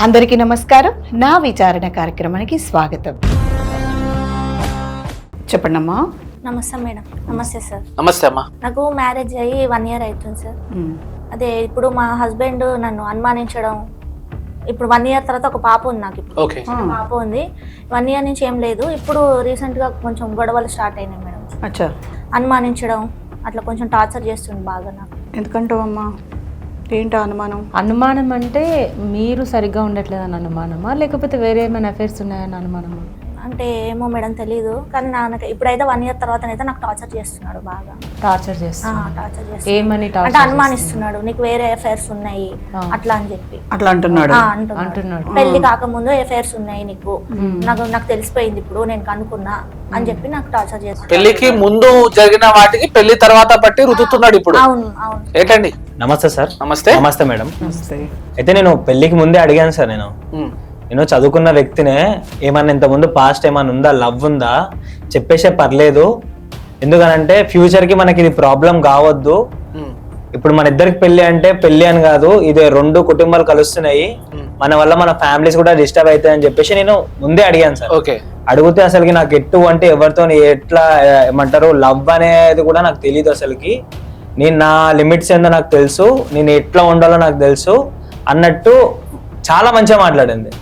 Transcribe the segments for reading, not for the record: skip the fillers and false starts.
అందరికీ నమస్కారం. నా విచారణ కార్యక్రమానికి స్వాగతం. చెప్పండి అమ్మా. నమస్తే మేడం. నమస్తే సార్. నమస్తే అమ్మా. నాకు మ్యారేజ్ అయ్యి 1 year అవుతుంది సార్. అదే ఇప్పుడు మా హస్బెండ్ నన్ను అనుమానించడం, ఇప్పుడు 1 year తర్వాత ఒక పాప ఉంది నాకు. ఇప్పుడు పాప ఉంది. 1 year నుంచి ఏం లేదు. ఇప్పుడు రీసెంట్ గా కొంచెం గొడవలు స్టార్ట్ అయినాయి మేడం. అచ్చా. అనుమానించడం అట్లా కొంచెం టార్చర్ చేస్తుంది బాగా నాకు. ఎందుకంటావమ్మా? ఏంటో అనుమానం? అనుమానం అంటే మీరు సరిగ్గా ఉండట్లేదని అనుమానమా, లేకపోతే వేరే ఏమైనా అఫైర్స్ ఉన్నాయని అనుమానమా? అంటే ఏమో మేడం తెలీదు, కానీ నాకు ఇప్పుడైతే 1 year తర్వాత అయితే నాకు టార్చర్ చేస్తున్నాడు బాగా. టార్చర్ చేస్తున్నాడు? టార్చర్ చేస్తున్నాడు. ఏమని అంటే టార్చర్? అనుమానిస్తున్నాడు, నీకు వేరే అఫైర్స్ ఉన్నాయి అట్లా అని చెప్పి అట్లా అంటున్నాడు. అంటున్నాడు. పెళ్లి కాకముందు అఫైర్స్ ఉన్నాయి నీకు, నాకు తెలిసిపోయింది ఇప్పుడు, నేను కనుక్కున్నా అని చెప్పి నాకు టార్చర్ చేస్తున్నాడు. పెళ్లికి ముందు జరిగిన వాటికి పెళ్లి తర్వాత బట్టి రుతుతున్నాడు ఇప్పుడు. అవును అవును. ఏంటండి? నమస్తే సార్. నమస్తే. నమస్తే మేడం. నమస్తే. అయితే నేను పెళ్లికి ముందే అడిగాను సార్. నేను చదువుకున్న వ్యక్తినే, ఏమన్నా ఇంతకుముందు పాస్ట్ ఏమన్నా ఉందా, లవ్ ఉందా చెప్పేసే పర్లేదు, ఎందుకనంటే ఫ్యూచర్ కి మనకి ఇది ప్రాబ్లం కావద్దు. ఇప్పుడు మన ఇద్దరికి పెళ్లి అంటే పెళ్లి అని కాదు, ఇది 2 కుటుంబాలు కలుస్తున్నాయి, మన వల్ల మన ఫ్యామిలీస్ కూడా డిస్టర్బ్ అవుతాయి అని చెప్పేసి నేను ముందే అడిగాను సార్. అడిగితే అసలుకి నాకు ఎటువంటి ఎవరితో ఎట్లా ఏమంటారు లవ్ అనేది కూడా నాకు తెలియదు అసలుకి. నేను నా లిమిట్స్ ఏందో నాకు తెలుసు, నేను ఎట్లా ఉండాలో నాకు తెలుసు అన్నట్టు చాలా మంచిగా మాట్లాడింది.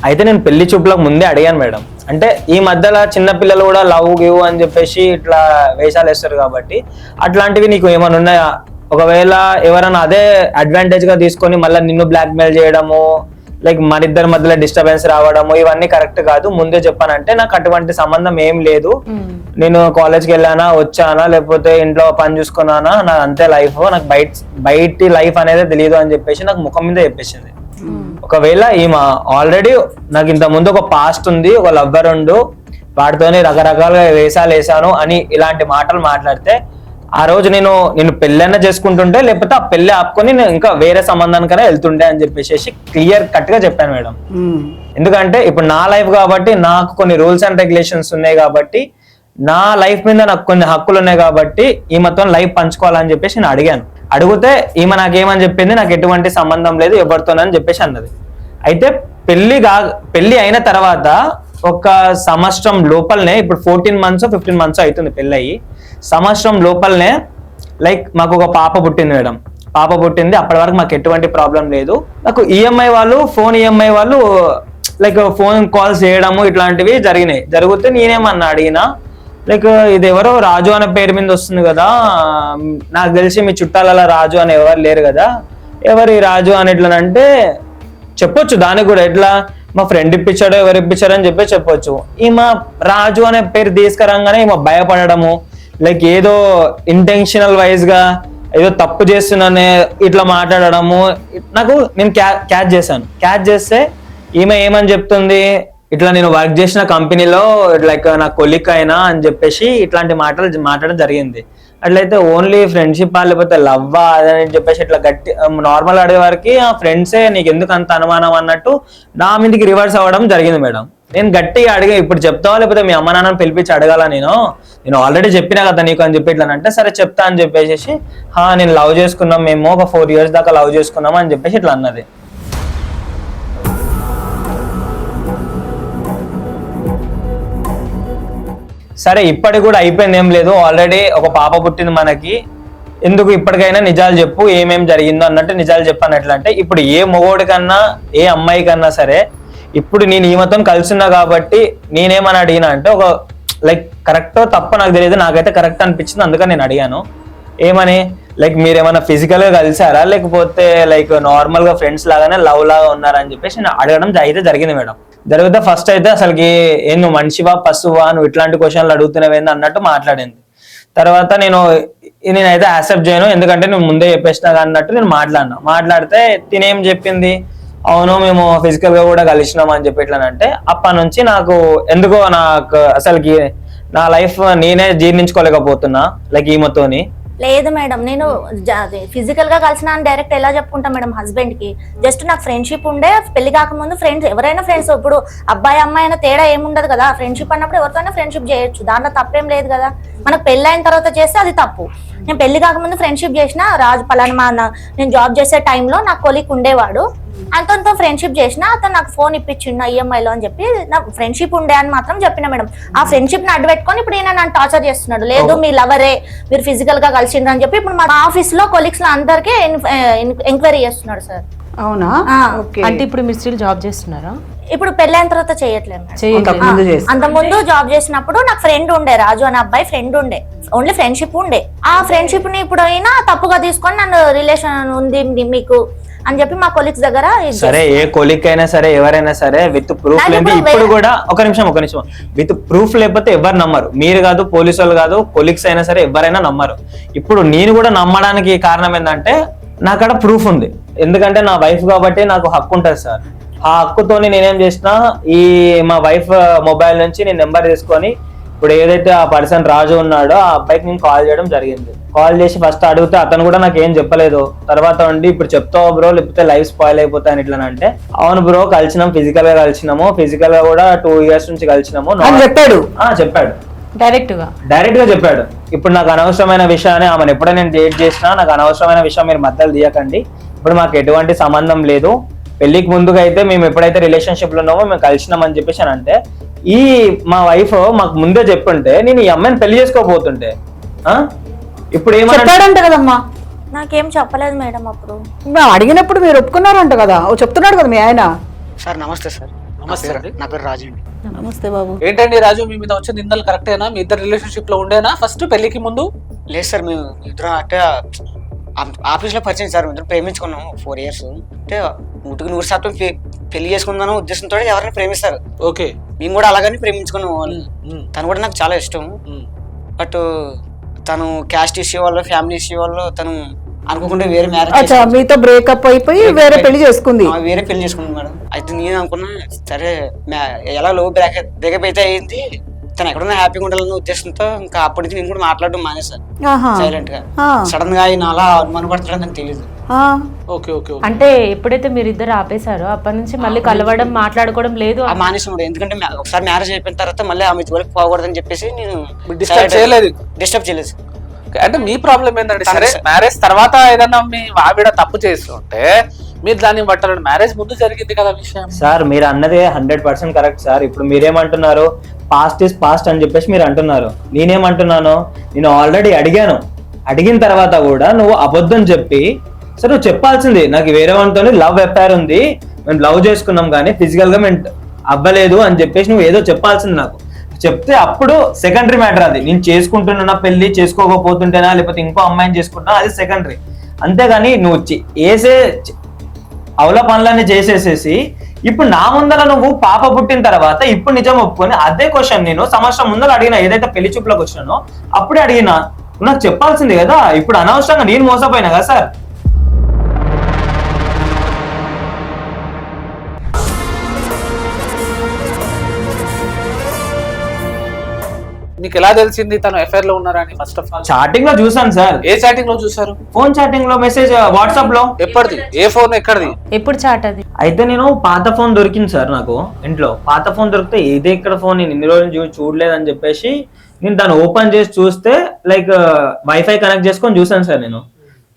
అయితే నేను పెళ్లి చూపులకు ముందే అడిగాను మేడం. అంటే ఈ మధ్యలో చిన్న పిల్లలు కూడా లవ్ గివ్ అని చెప్పేసి ఇట్లా వేషాలు వేస్తారు కాబట్టి అట్లాంటివి నీకు ఏమైనా ఉన్నాయా, ఒకవేళ ఎవరైనా అదే అడ్వాంటేజ్ గా తీసుకొని మళ్ళీ నిన్ను బ్లాక్ మెయిల్ చేయడము, లైక్ మనిద్దరి మధ్యలో డిస్టర్బెన్స్ రావడము, ఇవన్నీ కరెక్ట్ కాదు. ముందే చెప్పానంటే నాకు అటువంటి సంబంధం ఏం లేదు, నేను కాలేజ్కి వెళ్ళానా వచ్చానా లేకపోతే ఇంట్లో పని చూసుకున్నానా, నాకు అంతే లైఫ్, నాకు బయటి లైఫ్ అనేది తెలియదు అని చెప్పేసి నాకు ముఖం మీద చెప్పేసింది. ఒకవేళ ఈమె ఆల్రెడీ నాకు ఇంత ముందు ఒక పాస్ట్ ఉంది, ఒక లవ్వర్ ఉండు, వాటితోనే రకరకాలుగా వేషాలు వేసాను అని ఇలాంటి మాటలు మాట్లాడితే ఆ రోజు నేను పెళ్ళైనా చేసుకుంటుంటే లేకపోతే ఆ పెళ్లి ఆపుకొని నేను ఇంకా వేరే సంబంధానికైనా వెళ్తుండే అని చెప్పేసి క్లియర్ కట్ గా చెప్పాను మేడం. ఎందుకంటే ఇప్పుడు నా లైఫ్ కాబట్టి నాకు కొన్ని రూల్స్ అండ్ రెగ్యులేషన్స్ ఉన్నాయి కాబట్టి, నా లైఫ్ మీద నాకు కొన్ని హక్కులు ఉన్నాయి కాబట్టి ఈమెతో లైఫ్ పంచుకోవాలని చెప్పేసి నేను అడిగాను. అడిగితే ఈమె నాకేమని చెప్పింది, నాకు ఎటువంటి సంబంధం లేదు ఎవరితోనని చెప్పేసి అన్నది. అయితే పెళ్లి అయిన తర్వాత ఒక సంవత్సరం లోపలనే, ఇప్పుడు 14 months 15 months అవుతుంది పెళ్లి అయ్యి, సంవత్సరం లోపలనే లైక్ మాకు ఒక పాప పుట్టింది మేడం. పాప పుట్టింది. అప్పటి వరకు మాకు ఎటువంటి ప్రాబ్లం లేదు. నాకు ఈఎంఐ వాళ్ళు, ఫోన్ ఈఎంఐ వాళ్ళు లైక్ ఫోన్ కాల్స్ చేయడము ఇట్లాంటివి జరిగినాయి. జరిగితే నేనేమన్నా అడిగినా, లైక్ ఇది ఎవరో రాజు అనే పేరు మీద వస్తుంది కదా, నాకు తెలిసి మీ చుట్టాలలో రాజు అని ఎవరు లేరు కదా, ఎవరి రాజు అని ఎట్లనంటే చెప్పొచ్చు. దానికి కూడా ఎట్లా మా ఫ్రెండ్ ఇప్పించాడో ఎవరు ఇప్పించాడో అని చెప్పొచ్చు. ఈమె రాజు అనే పేరు తీసుకురాగానే ఈమె భయపడము, లైక్ ఏదో ఇంటెన్షనల్ వైజ్ గా ఏదో తప్పు చేస్తున్నానే ఇట్లా మాట్లాడము. నేను క్యాచ్ చేశాను. క్యాచ్ చేస్తే ఈమె ఏమని చెప్తుంది, ఇట్లా నేను వర్క్ చేసిన కంపెనీలో లైక్ నా కొలీగ్ అయినా అని చెప్పేసి ఇట్లాంటి మాటలు మాట్లాడడం జరిగింది. అట్లయితే ఓన్లీ ఫ్రెండ్షిప్ లేకపోతే లవ్వా అదని చెప్పేసి ఇట్లా గట్టి నార్మల్ అడిగే వారికి ఆ ఫ్రెండ్సే నీకు ఎందుకు అంత అనుమానం అన్నట్టు నా మీదకి రివర్స్ అవ్వడం జరిగింది మేడం. నేను గట్టిగా అడిగా, ఇప్పుడు చెప్తావా లేకపోతే మీ అమ్మ నాన్నని పిలిపించి అడగాల, నేను ఆల్రెడీ చెప్పినా కదా నీకు అని చెప్పి ఇట్లా అంటే సరే చెప్తా అని చెప్పేసి, నేను లవ్ చేసుకున్నాం, మేము ఒక 4 years దాకా లవ్ చేసుకున్నాం అని చెప్పేసి ఇట్లా అన్నది. సరే ఇప్పటికి కూడా అయిపోయింది, ఏం లేదు, ఆల్రెడీ ఒక పాప పుట్టింది మనకి, ఎందుకు ఇప్పటికైనా నిజాలు చెప్పు, ఏమేం జరిగిందో అన్నట్టు నిజాలు చెప్పాను. అంటే ఇప్పుడు ఏ మొగోడి కన్నా ఏ అమ్మాయి కన్నా సరే, ఇప్పుడు నేను ఈమెతో కలిసిన్నా కాబట్టి నేనేమని అడిగినా అంటే, ఒక లైక్ కరెక్టో తప్ప నాకు తెలియదు, నాకైతే కరెక్ట్ అనిపించింది, అందుకని నేను అడిగాను. ఏమని, లైక్ మీరేమైనా ఫిజికల్ గా కలిసారా లేకపోతే లైక్ నార్మల్ గా ఫ్రెండ్స్ లాగానే లవ్ లాగా ఉన్నారని చెప్పేసి నేను అడగడం అయితే జరిగింది మేడం. జరిగితే ఫస్ట్ అయితే అసలుకి ఏం నువ్వు మనిషివా పశువా, నువ్వు ఇట్లాంటి క్వశ్చన్లు అడుగుతున్నావేంది అన్నట్టు మాట్లాడింది. తర్వాత నేనైతే యాక్సెప్ట్ చేయను, ఎందుకంటే నువ్వు ముందే చెప్పేసినా అన్నట్టు నేను మాట్లాడితే తినేం చెప్పింది, అవును మేము ఫిజికల్ గా కూడా కలిసినాం అని చెప్పి ఇట్లానంటే అప్పటి నుంచి నాకు ఎందుకో నాకు అసలుకి నా లైఫ్ నేనే జీర్ణించుకోలేకపోతున్నా లైక్ ఈమెతోని. లేదు మేడం, నేను ఫిజికల్ గా కలిసిన అని డైరెక్ట్ ఎలా చెప్పుకుంటా మేడం హస్బెండ్ కి. జస్ట్ నాకు ఫ్రెండ్షిప్ ఉండే, పెళ్లి కాకముందు ఫ్రెండ్స్, ఎవరైనా ఫ్రెండ్స్, ఇప్పుడు అబ్బాయి అమ్మాయి అయినా తేడా ఏముండదు కదా. ఫ్రెండ్షిప్ అన్నప్పుడు ఎవరితోనే ఫ్రెండ్షిప్ చేయొచ్చు, దాంట్లో తప్పేం లేదు కదా. మనకు పెళ్లి అయిన తర్వాత చేస్తే అది తప్పు. నేను పెళ్లి కాకముందు ఫ్రెండ్షిప్ చేసిన, రాజు పలానా నేను జాబ్ చేసే టైంలో నా కొలీగ్ ఉండేవాడు, అతనితో ఫ్రెండ్షిప్ చేసిన, అతను నాకు ఫోన్ ఇప్పించిండు EMI లో అని చెప్పి, నా ఫ్రెండ్షిప్ ఉండే అని మాత్రం చెప్పిన మేడం. ఆ ఫ్రెండ్షిప్ ని అడ్డు పెట్టుకొని ఇప్పుడు ఈయన నన్ను టార్చర్ చేస్తున్నాడు. లేదు మీ లవరే, మీరు ఫిజికల్ గా కలిసిండ్రు అని చెప్పి ఇప్పుడు మా ఆఫీస్ లో కొలీగ్స్ లో అందరికీ ఎంక్వైరీ చేస్తున్నాడు సార్. అవునా? ఆ. ఓకే. అంటే ఇప్పుడు మీరు స్టిల్ జాబ్ చేస్తున్నారా? ఇప్పుడు పెళ్ళైన తర్వాత చేయట్లేదు మేడం. చేయట్లేదు. ముందు చేసి అంత ముందు జాబ్ చేసినప్పుడు నాకు ఫ్రెండ్ ఉండే, రాజు అనే అబ్బాయి ఫ్రెండ్ ఉండే, ఓన్లీ ఫ్రెండ్షిప్ ఉండే. ఆ ఫ్రెండ్షిప్ ని ఇప్పుడు అయినా తప్పుగా తీసుకొని నన్ను రిలేషన్ ఉంది మీకు అని చెప్పి మా కొలీగ్స్ దగ్గర సరే, ఏ కొలీగ్ అయినా సరే ఎవరైనా సరే విత్ ప్రూఫ్ లేని ఇప్పుడు కూడా ఒక నిమిషం విత్ ప్రూఫ్ లేకపోతే ఎవరు నమ్మరు. మీరు కాదు, పోలీసు వాళ్ళు కాదు, కొలీగ్స్ అయినా సరే ఎవరైనా నమ్మరు. ఇప్పుడు నేను కూడా నమ్మడానికి కారణం ఏంటంటే నాకడ ప్రూఫ్ ఉంది. ఎందుకంటే నా వైఫ్ కాబట్టి నాకు హక్కు ఉంటుంది సార్. ఆ హక్కుతోని నేనేం చేసిన, ఈ మా వైఫ్ మొబైల్ నుంచి నేను నెంబర్ తీసుకొని ఇప్పుడు ఏదైతే ఆ పర్సన్ రాజు ఉన్నాడో ఆ అబ్బాయికి నేను కాల్ చేయడం జరిగింది. కాల్ చేసి ఫస్ట్ అడిగితే అతను కూడా నాకు ఏం చెప్పలేదు. తర్వాత ఉండి ఇప్పుడు చెప్తావు బ్రో, లేకపోతే లైఫ్ స్పాయిల్ అయిపోతాయని ఇట్లా అంటే, అవును బ్రో కలిసినాం, ఫిజికల్ గా కలిసినాము, ఫిజికల్ గా కూడా 2 years నుంచి కలిసినాము చెప్పాడు. చెప్పాడు డైరెక్ట్ గా చెప్పాడు. ఇప్పుడు నాకు అనవసరమైన విషయాన్ని ఆమెను ఎప్పుడైనా నేను డేట్ చేసినా నాకు అనవసరమైన విషయం మీరు మధ్యలో తీయకండి. ఇప్పుడు మాకు ఎటువంటి సంబంధం లేదు. పెళ్లికి ముందుగా అయితే మేము ఎప్పుడైతే రిలేషన్షిప్ లో ఉన్నామో మేము కలిసినాం అని చెప్పేసి అని అంటే, ఈ మా వైఫ్ మాకు ముందే చెప్పుంటే నేను ఈ అమ్మాయిని పెళ్లి చేసుకోపోతుంటే ఇప్పుడు చెప్పాడంట కదమ్మా. నాకేం చెప్పలేదు మేడం. అప్పుడు అడిగినప్పుడు మీరు ఒప్పుకున్నారంట కదా, చెప్తున్నాడు కదా మీ ఆయన. సార్ నమస్తే సార్. నమస్తే అండి. నా పేరు రాజు అండి. నమస్తే బాబు. ఏంటండి రాజు, మీ మీద వచ్చిన నిందలు కరెక్టేనా? మీ ఇద్దరు రిలేషన్షిప్ లో ఉండేనా ఫస్ట్ పెళ్లికి ముందు? లేదు సార్, మేము ఇద్దరం అంటే ఆఫీస్ లో పరిచయం సార్. మేము ఇద్దరు ప్రేమించుకున్నాము 4 years. అంటే 100% పెళ్లి చేసుకుందాం ఉద్దేశంతో ఎవరిని ప్రేమిస్తారు. ఓకే. మేము కూడా అలాగని ప్రేమించుకున్నాం. తను కూడా నాకు చాలా ఇష్టం. బట్ తను క్యాస్ట్ ఇష్యూ వల్ల, ఫ్యామిలీ ఇష్యూ వల్ల తను అనుకోకుండా వేరే మ్యారేజ్, మీతో బ్రేకప్ అయిపోయి వేరే పెళ్లి చేసుకుంది. వేరే పెళ్లి చేసుకుంది మేడం. అయితే నేను అనుకున్నా సరే ఎలా లో బ్రేకప్ అయితే అయింది, తను ఎక్కడున్నా హ్యాపీగా ఉండాలన్న ఉద్దేశంతో ఇంకా అప్పటి నుంచి నేను కూడా మాట్లాడడం మానేశాను సైలెంట్ గా. సడన్ గా ఆయన అలా అనుమానపడతాడని నాకు తెలియదు. Okay okay. అంటే ఎప్పుడైతే మీరు ఇద్దరు ఆపేశారో అప్పటి నుంచి మళ్ళీ కలవడం, మాట్లాడుకోవడం లేదు. ఆ మానేసాడు. ఎందుకంటే ఒకసారి మ్యారేజ్ అయిపోయిన తర్వాత మళ్ళీ ఆమె జోలికి పోకూడదని చెప్పేసి నేను డిస్టర్బ్ చేయలేదు. అంటే మీ ప్రాబ్లం ఏంటంటే, సరే మ్యారేజ్ తర్వాత ఏదన్నా మీ ఆవిడ తప్పు చేస్తుంటే మీరు దాన్ని పట్టాలండి. మ్యారేజ్ ముందు జరిగింది కదా విషయం. సార్ మీరు అన్నదే 100% కరెక్ట్ సార్. ఇప్పుడు మీరేమంటున్నారు, పాస్ట్ ఇస్ పాస్ట్ అని చెప్పేసి మీరు అంటున్నారు. నేనేమంటున్నాను, నేను ఆల్రెడీ అడిగాను. అడిగిన తర్వాత కూడా నువ్వు అబద్ధం చెప్పి, సరే నువ్వు చెప్పాల్సింది నాకు వేరే వాళ్ళతో లవ్ అఫైర్ ఉంది, మేము లవ్ చేసుకున్నాం కానీ ఫిజికల్ గా మేము అవ్వలేదు అని చెప్పేసి నువ్వు ఏదో చెప్పాల్సింది. నాకు చెప్తే అప్పుడు సెకండరీ మ్యాటర్. అది నేను చేసుకుంటున్నా పెళ్లి చేసుకోకపోతుంటేనా లేకపోతే ఇంకో అమ్మాయిని చేసుకుంటున్నా అది సెకండరీ. అంతేగాని నువ్వు వేసే అవల పనులన్నీ చేసేసేసి ఇప్పుడు నా ముందర నువ్వు పాప పుట్టిన తర్వాత ఇప్పుడు నిజం ఒప్పుకొని అదే క్వశ్చన్ నేను సంవత్సరం ముందర అడిగిన, ఏదైతే పెళ్లి చూపులకు వచ్చినానో అప్పుడే అడిగినా. నాకు చెప్పాల్సింది కదా. ఇప్పుడు అనవసరంగా నేను మోసపోయినా కదా సార్. మీకు ఎలా తెలిసింది తను ఎఫ్ఐఆర్ లో ఉన్నారని? ఫస్ట్ ఆఫ్ ఆల్ చాటింగ్ లో చూసాను సార్. ఏ చాటింగ్ లో చూసారు? ఫోన్ చాటింగ్ లో, మెసేజ్ వాట్సాప్ లో. ఎప్పటిది? ఏ ఫోన్ ఎక్కడిది? ఎప్పుడు చాట్ అది? అయితే నేను పాత ఫోన్ దొరికింది సార్ నాకు ఇంట్లో. పాత ఫోన్ దొరికితే ఇదే ఇక్కడ ఫోన్ నేను ఇన్ని రోజులు చూడలేదని చెప్పేసి నేను దాన్ని ఓపెన్ చేసి చూస్తే లైక్ వైఫై కనెక్ట్ చేసుకొని చూసాను సార్. నేను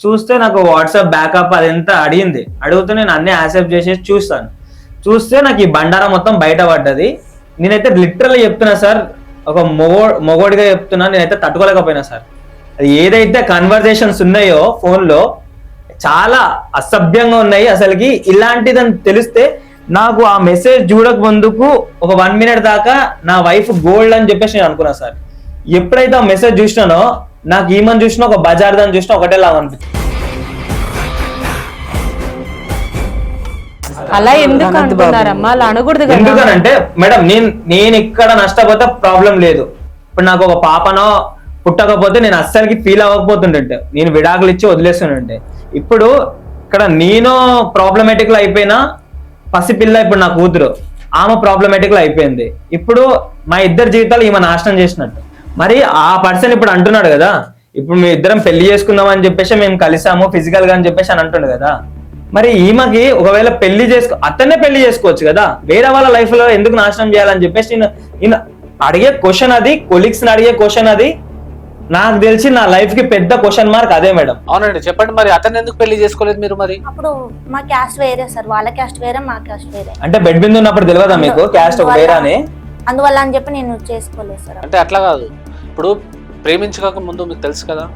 చూస్తే నాకు వాట్సాప్ బ్యాకప్ అదంతా అడిగింది. అడిగితే నేను అన్ని యాక్సెప్ట్ చేసేసి చూస్తే నాకు ఈ బండారా మొత్తం బయట పడ్డది. నేనైతే లిటరల్లీ చెప్తున్నా సార్, ఒక మొగోడిగా చెప్తున్నా, నేనైతే తట్టుకోలేకపోయినా సార్. అది ఏదైతే కన్వర్జేషన్స్ ఉన్నాయో ఫోన్ లో చాలా అసభ్యంగా ఉన్నాయి. అసలుకి ఇలాంటిదని తెలిస్తే నాకు ఆ మెసేజ్ చూడక ముందుకు ఒక 1 minute దాకా నా వైఫ్ గోల్డ్ అని చెప్పేసి నేను అనుకున్నా సార్. ఎప్పుడైతే ఆ మెసేజ్ చూసినానో నాకు ఈమెను చూసినా ఒక బజార్ దాన్ని చూసినా ఒకటే లాగా అనిపించింది. అలా ఎందుకు అంటున్నారమ్మా? అలా అనకూడదు కదా. ఎందుకనంటే మేడం నేను ఇక్కడ నష్టపోతే ప్రాబ్లం లేదు. ఇప్పుడు నాకు ఒక పాపనో పుట్టకపోతే నేను అస్సలకి ఫీల్ అవ్వకపోతుంటే, నేను విడాకులు ఇచ్చి వదిలేస్తుంటే, ఇప్పుడు ఇక్కడ నేను ప్రాబ్లమేటిక్ లో అయిపోయినా, పసిపిల్ల ఇప్పుడు నా కూతురు ఆమె ప్రాబ్లమేటిక్ లో అయిపోయింది. ఇప్పుడు మా ఇద్దరి జీవితాలు ఈమె నాశనం చేసినట్టు. మరి ఆ పర్సన్ ఇప్పుడు అంటున్నాడు కదా, ఇప్పుడు మీ ఇద్దరం పెళ్లి చేసుకుందాం అని చెప్పేసి మేము కలిసాము ఫిజికల్ గా అని చెప్పేసి అని అంటుండు కదా. మరి ఈమెకి ఒకవేళ అతన్నే పెళ్లి చేసుకోవచ్చు కదా, వేరే వాళ్ళ లైఫ్ లో ఎందుకు నాశనం చేయాలని చెప్పేసి నేను అడిగే క్వశ్చన్ అది, కొలీగ్స్ ని అడిగే క్వశ్చన్ అది. నాకు తెలిసి నా లైఫ్ కి పెద్ద క్వశ్చన్ మార్క్ అదే మేడం. అవునండి, చెప్పండి మరి అతను ఎందుకు పెళ్లి చేసుకోలేదు మీరు మరి? అప్పుడు మా క్యాస్ట్ వేరే సార్, వాళ్ళ క్యాస్ట్ వేరే, మా క్యాస్ట్ వేరే. అంటే బెడ్ మీద ఉన్నప్పుడు తెలియదా మీకు క్యాస్ట్ ఒక వేరే అని? అందువల్ల అని చెప్పి నేను చేసుకోలేదు సార్. అంటే అట్లా కాదు, ఇప్పుడు ప్రేమించక ముందు మీకు తెలుసు కదా?